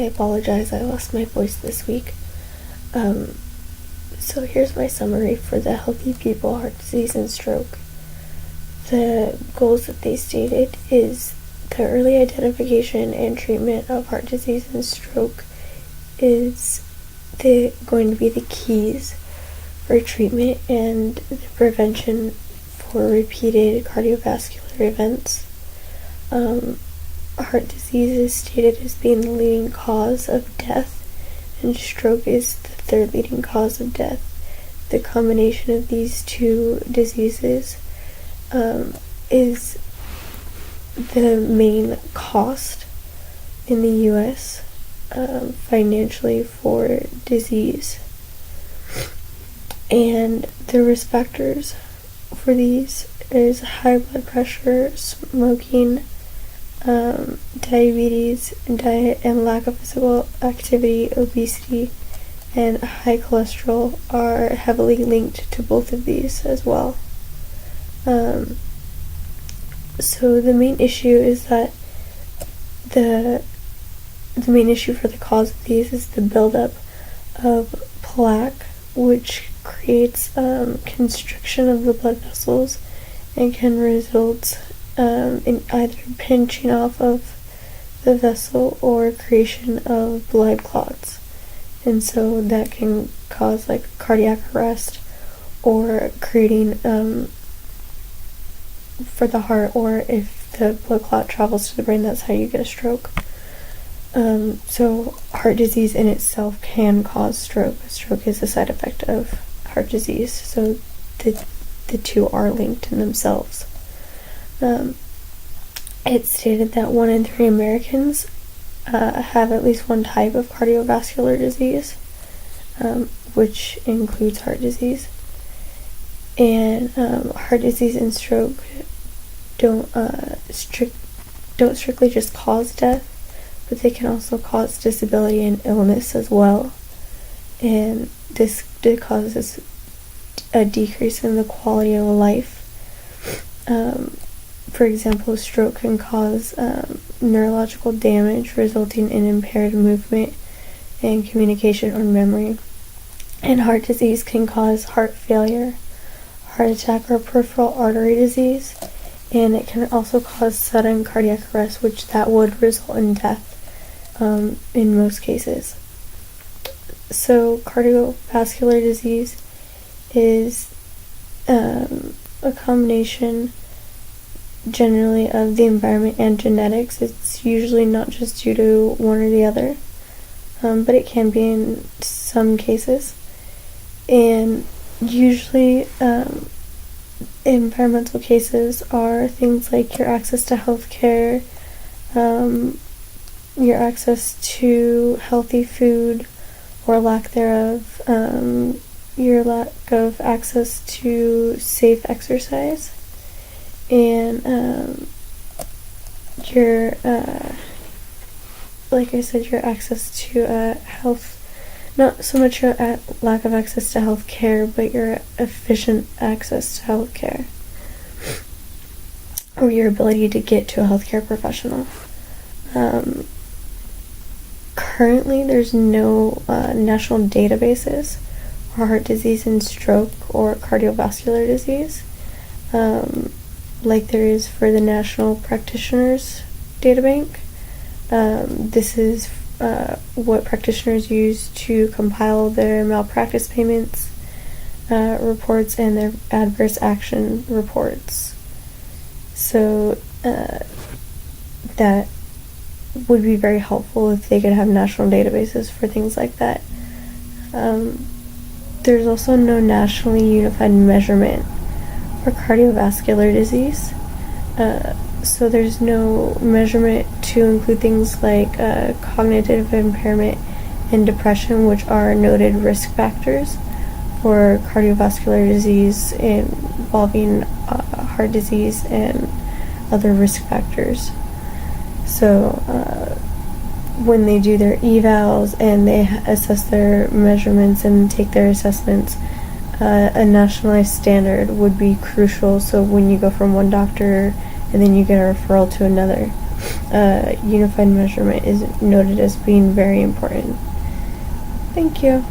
I apologize, I lost my voice this week. So here's my summary for the Healthy People Heart Disease and Stroke. The goals that they stated is the early identification and treatment of heart disease and stroke is going to be the keys for treatment and the prevention for repeated cardiovascular events. Heart disease is stated as being the leading cause of death, and stroke is the third leading cause of death. The combination of these two diseases is the main cost in the U.S. Financially for disease. And the risk factors for these is high blood pressure, smoking, diabetes, diet and lack of physical activity, obesity, and high cholesterol are heavily linked to both of these as well. So the main issue is that the main issue for the cause of these is the buildup of plaque, which creates constriction of the blood vessels and can result in either pinching off of the vessel or creation of blood clots. And so that can cause like cardiac arrest or creating for the heart, or if the blood clot travels to the brain, that's how you get a stroke. So heart disease in itself can cause stroke. Stroke is a side effect of heart disease, so the two are linked in themselves. It's stated that 1 in 3 Americans have at least one type of cardiovascular disease, which includes heart disease. And heart disease and stroke don't strictly just cause death, but they can also cause disability and illness as well. And this causes a decrease in the quality of life. For example, stroke can cause neurological damage resulting in impaired movement and communication or memory. And heart disease can cause heart failure, heart attack, or peripheral artery disease. And it can also cause sudden cardiac arrest, which that would result in death in most cases. So cardiovascular disease is a combination generally of the environment and genetics. It's usually not just due to one or the other, but it can be in some cases. And usually environmental cases are things like your access to healthcare, your access to healthy food or lack thereof, your lack of access to safe exercise, and your like I said, your access to health, not so much your lack of access to health care, but your efficient access to health care, or your ability to get to a healthcare professional. Currently, there's no national databases for heart disease and stroke or cardiovascular disease, like there is for the National Practitioners Databank. This is what practitioners use to compile their malpractice payments reports and their adverse action reports. So that would be very helpful if they could have national databases for things like that. There's also no nationally unified measurement for cardiovascular disease. So there's no measurement to include things like cognitive impairment and depression, which are noted risk factors for cardiovascular disease involving heart disease and other risk factors. So when they do their evals and they assess their measurements and take their assessments, a nationalized standard would be crucial. So when you go from one doctor and then you get a referral to another, unified measurement is noted as being very important. Thank you.